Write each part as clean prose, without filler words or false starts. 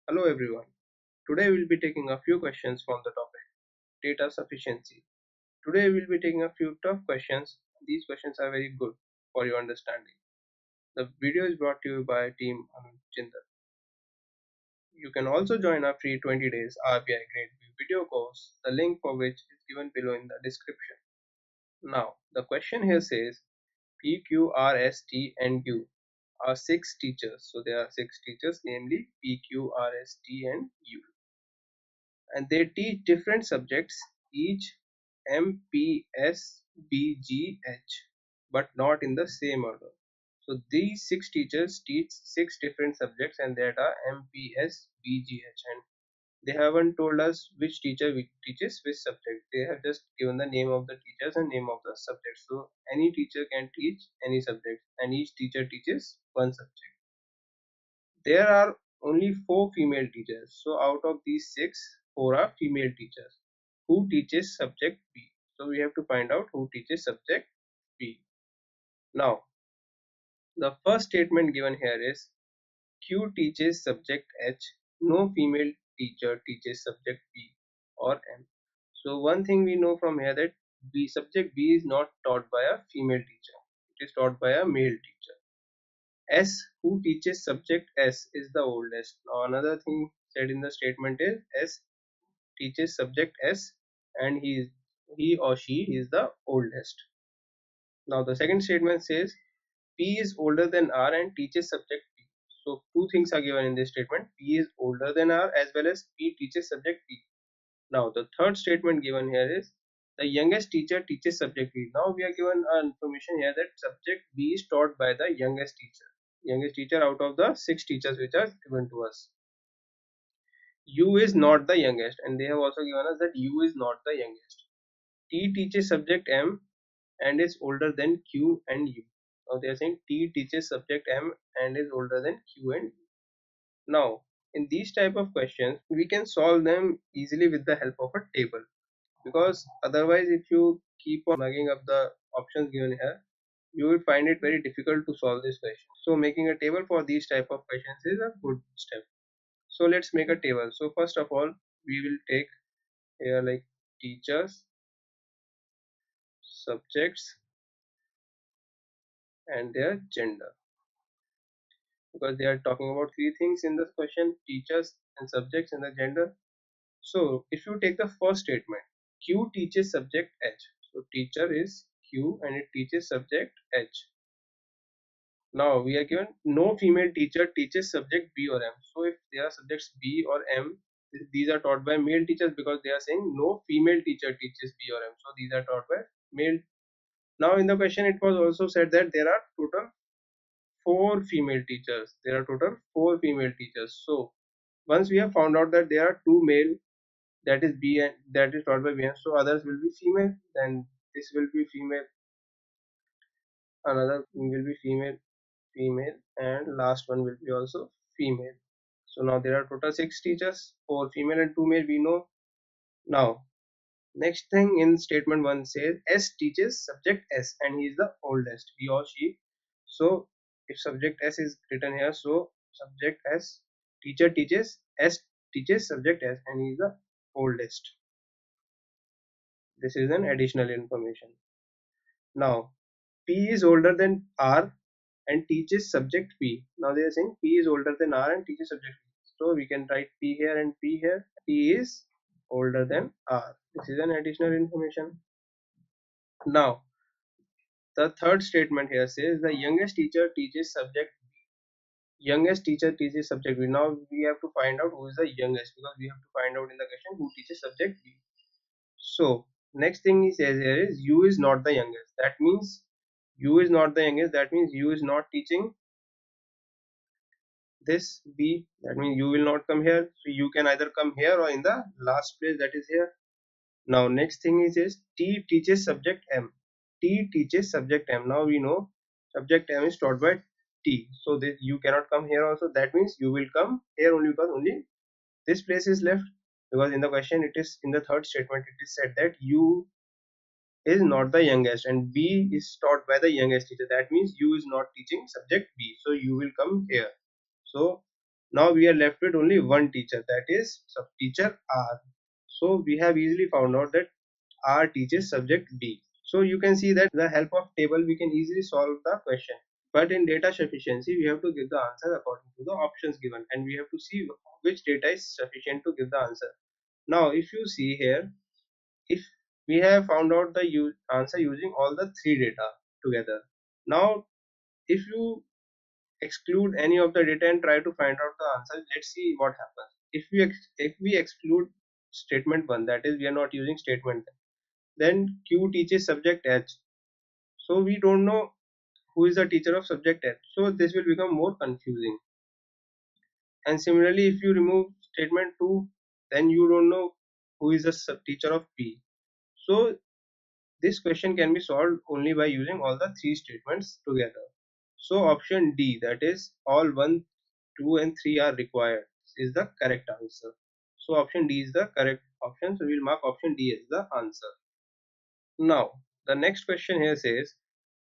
Hello everyone. Today we'll be taking a few questions from the topic data sufficiency. Today we'll be taking a few tough questions. These questions are very good for your understanding. The video is brought to you by Team Anuj Jindal. You can also join our free 20 days RBI Grade B video course, the link for which is given below in the description. Now, the question here says P, Q, R, S, T, and U are six teachers. So there are six teachers, namely P, Q, R, S, T, and U. And they teach different subjects, each M, P, S, B, G, H, but not in the same order. So these six teachers teach six different subjects, and that are M, P, S, B, G, H, and they haven't told us which teacher teaches which subject. They have just given the name of the teachers and name of the subject. So any teacher can teach any subject, and each teacher teaches one subject. There are only four female teachers. So out of these six, four are female teachers. Who teaches subject B? So we have to find out who teaches subject B. Now, the first statement given here is Q teaches subject H. No female teacher teaches subject B or M. So one thing we know from here that subject B is not taught by a female teacher. It is taught by a male teacher. S, who teaches subject S, is the oldest. Now another thing said in the statement is S teaches subject S, and he or she is the oldest. Now the second statement says P is older than R and teaches subject P. So two things are given in this statement. P is older than R as well as P teaches subject P. Now the third statement given here is the youngest teacher teaches subject B. Now we are given information here that subject B is taught by the youngest teacher. Youngest teacher out of the six teachers which are given to us. U is not the youngest, and they have also given us that U is not the youngest. T teaches subject M and is older than Q and U. Now they are saying T teaches subject M and is older than Q and U. Now, in these type of questions, we can solve them easily with the help of a table, because otherwise if you keep on mugging up the options given here, you will find it very difficult to solve this question. So making a table for these type of questions is a good step. So let's make a table. So first of all, we will take here like teachers, subjects, and their gender, because they are talking about three things in this question: teachers and subjects and the gender. So if you take the first statement, Q teaches subject H. So teacher is Q and it teaches subject H. Now we are given no female teacher teaches subject B or M. So if there are subjects B or M, these are taught by male teachers, because they are saying no female teacher teaches B or M. So these are taught by male. Now in the question it was also said that there are total four female teachers. There are total four female teachers. So once we have found out that there are two male, that is B and that is taught by B, and so others will be female, then this will be female, another will be female, female, and last one will be also female. So now there are total six teachers, four female and two male, we know. Now next thing in statement 1 says S teaches subject S and he is the oldest, he or she. So if subject S is written here, so subject S, teacher teaches S, teaches subject S and he is the oldest. This is an additional information. Now P is older than R and teaches subject P. Now they are saying P is older than R and teaches subject P. So we can write P here and P here. P is older than R. This is an additional information. Now the third statement here says the youngest teacher teaches subject B. Youngest teacher teaches subject B. Now we have to find out who is the youngest, because we have to find out in the question who teaches subject B. So next thing he says here is U is not the youngest. That means U is not the youngest. That means U is not teaching this B. That means U will not come here. So you can either come here or in the last place, that is here. Now next thing is T teaches subject M. T teaches subject M. Now we know subject M is taught by T. So this you cannot come here also. That means you will come here only, because only this place is left. Because in the question it is in the third statement it is said that U is not the youngest and B is taught by the youngest teacher. That means U is not teaching subject B. So you will come here. So Now we are left with only one teacher, that is sub-teacher R. So we have easily found out that R teaches subject B. So you can see that with the help of table we can easily solve the question. But in data sufficiency, we have to give the answer according to the options given, and we have to see which data is sufficient to give the answer. Now, if you see here, if we have found out the answer using all the three data together. Now, if you exclude any of the data and try to find out the answer, let's see what happens. If we exclude statement 1, that is we are not using statement, then Q teaches subject H. So we don't know who is the teacher of subject H. So this will become more confusing. And similarly, if you remove statement 2, then you don't know who is the teacher of P. So this question can be solved only by using all the three statements together. So option D, that is all 1, 2 and 3 are required, is the correct answer. So option D is the correct option. So we'll mark option D as the answer. Now the next question here says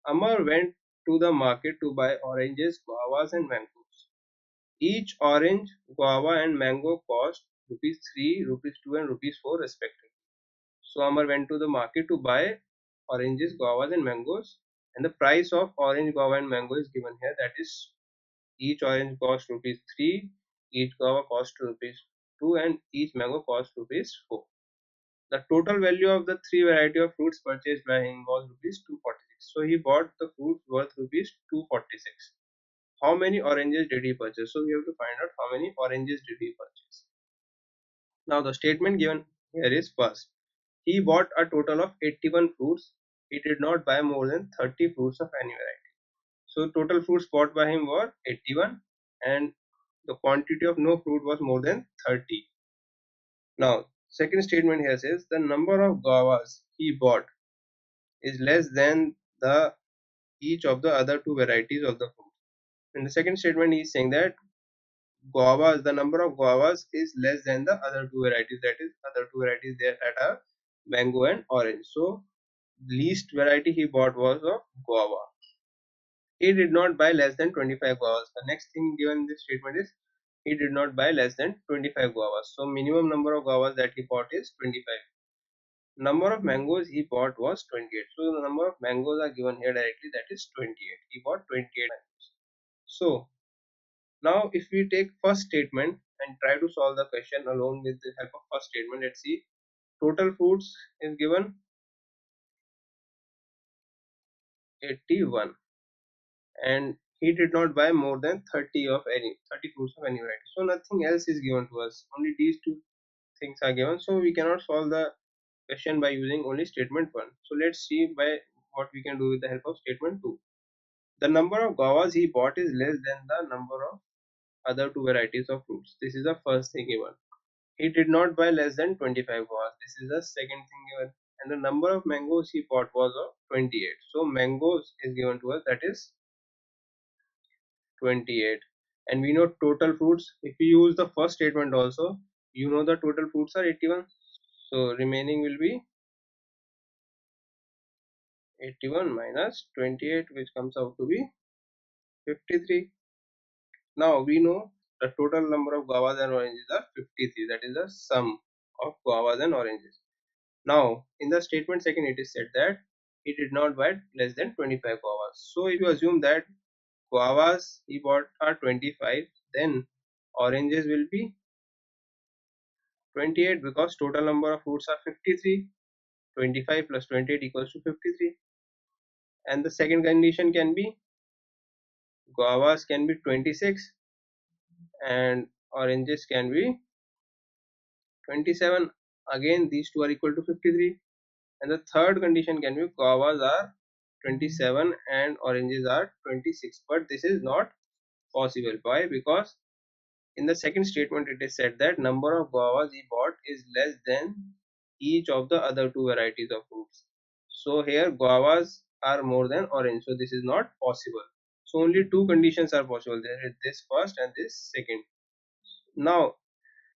Amar went to the market to buy oranges, guavas and mangoes. Each orange, guava and mango cost rupees 3, rupees 2 and rupees 4 respectively. So Amar went to the market to buy oranges, guavas and mangoes, and the price of orange, guava and mango is given here, that is each orange cost rupees 3, each guava cost rupees 2 and each mango cost rupees 4. The total value of the three variety of fruits purchased by him was rupees 246. So he bought the fruits worth rupees 246. How many oranges did he purchase? So we have to find out how many oranges did he purchase. Now the statement given here is first. He bought a total of 81 fruits. He did not buy more than 30 fruits of any variety. So total fruits bought by him were 81 and the quantity of no fruit was more than 30. Now second statement here says the number of guavas he bought is less than the each of the other two varieties of the fruit. In the second statement he is saying that guavas, the number of guavas is less than the other two varieties, that is other two varieties there that are mango and orange. So least variety he bought was of guava. He did not buy less than 25 guavas. The next thing given in this statement is he did not buy less than 25 guavas. So minimum number of guavas that he bought is 25. Number of mangoes he bought was 28. So the number of mangoes are given here directly, that is 28. He bought 28 mangoes. So now if we take first statement and try to solve the question along with the help of first statement, let's see. Total fruits is given 81 and he did not buy more than 30 fruits of any variety. So nothing else is given to us. Only these two things are given. So we cannot solve the question by using only statement 1. So let's see by what we can do with the help of statement 2. The number of guavas he bought is less than the number of other two varieties of fruits. This is the first thing given. He did not buy less than 25 guavas. This is the second thing given. And the number of mangoes he bought was of 28. So mangoes is given to us, that is 28. And we know total fruits. If we use the first statement also, you know the total fruits are 81. So remaining will be 81 minus 28, which comes out to be 53. Now we know the total number of guavas and oranges are 53. That is the sum of guavas and oranges. Now in the statement second it is said that he did not buy less than 25 guavas. So if you assume that guavas he bought are 25, then oranges will be 28 because total number of fruits are 53. 25 plus 28 equals to 53. And the second condition can be guavas can be 26 and oranges can be 27. Again these two are equal to 53. And the third condition can be guavas are 27 and oranges are 26. But this is not possible. Why? Because in the second statement it is said that number of guavas he bought is less than each of the other two varieties of fruits. So here guavas are more than orange. So this is not possible. So only two conditions are possible. There is this first and this second. Now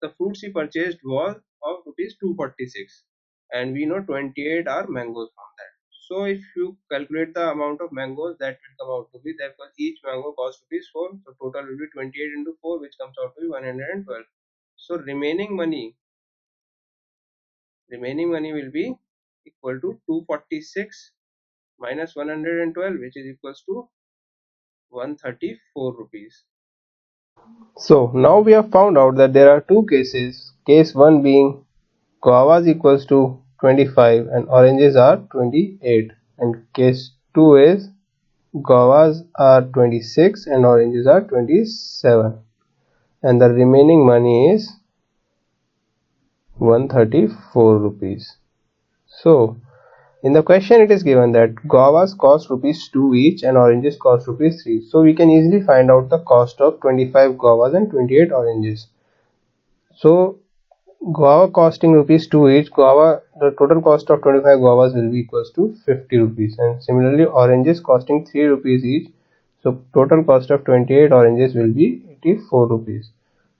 the fruits he purchased was of rupees 246 and we know 28 are mangoes from that. So if you calculate the amount of mangoes, that will come out to be, therefore each mango costs rupees 4, so total will be 28 into 4, which comes out to be 112. So remaining money will be equal to 246 minus 112, which is equals to 134 rupees. So now we have found out that there are two cases. Case 1 being guavas equals to 25 and oranges are 28, and case 2 is guavas are 26 and oranges are 27, and the remaining money is 134 rupees. So in the question it is given that guavas cost rupees 2 each and oranges cost rupees 3. So we can easily find out the cost of 25 guavas and 28 oranges. So guava costing rupees 2 each, the total cost of 25 guavas will be equals to 50 rupees, and similarly oranges costing 3 rupees each, so total cost of 28 oranges will be 84 rupees.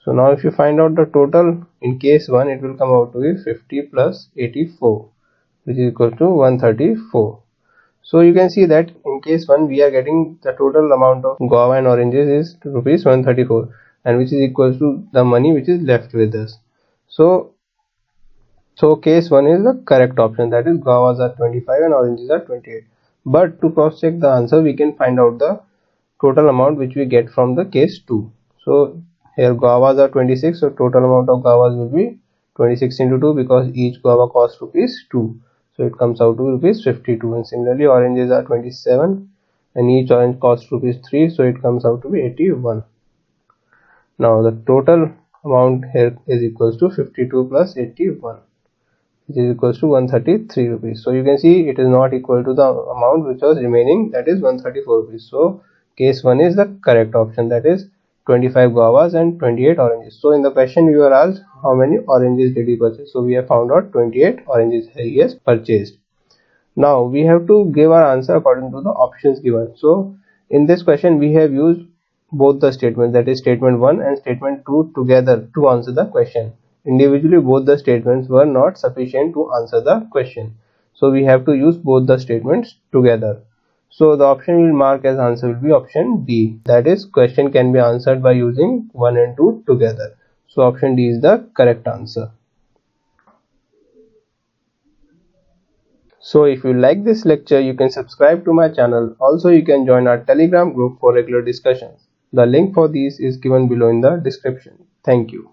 So now if you find out the total in case 1, it will come out to be 50 plus 84, which is equal to 134. So you can see that in case 1 we are getting the total amount of guava and oranges is rupees 134, and which is equal to the money which is left with us. So case 1 is the correct option, that is guavas are 25 and oranges are 28. But to cross check the answer, we can find out the total amount which we get from the case 2. So here guavas are 26, so total amount of guavas will be 26 into 2, because each guava costs rupees 2. So it comes out to rupees 52, and similarly oranges are 27 and each orange costs rupees 3, so it comes out to be 81. Now the total amount here is equals to 52 plus 81, which is equals to 133 rupees. So you can see it is not equal to the amount which was remaining, that is 134 rupees. So case 1 is the correct option, that is 25 guavas and 28 oranges. So in the question we were asked how many oranges did he purchase. So we have found out 28 oranges he has purchased. Now we have to give our answer according to the options given. So in this question we have used both the statements, that is statement 1 and statement 2 together to answer the question. Individually both the statements were not sufficient to answer the question, so we have to use both the statements together. So the option we will mark as answer will be option D, that is question can be answered by using 1 and 2 together. So option D is the correct answer. So if you like this lecture, you can subscribe to my channel. Also you can join our Telegram group for regular discussions. The link for these is given below in the description. Thank you.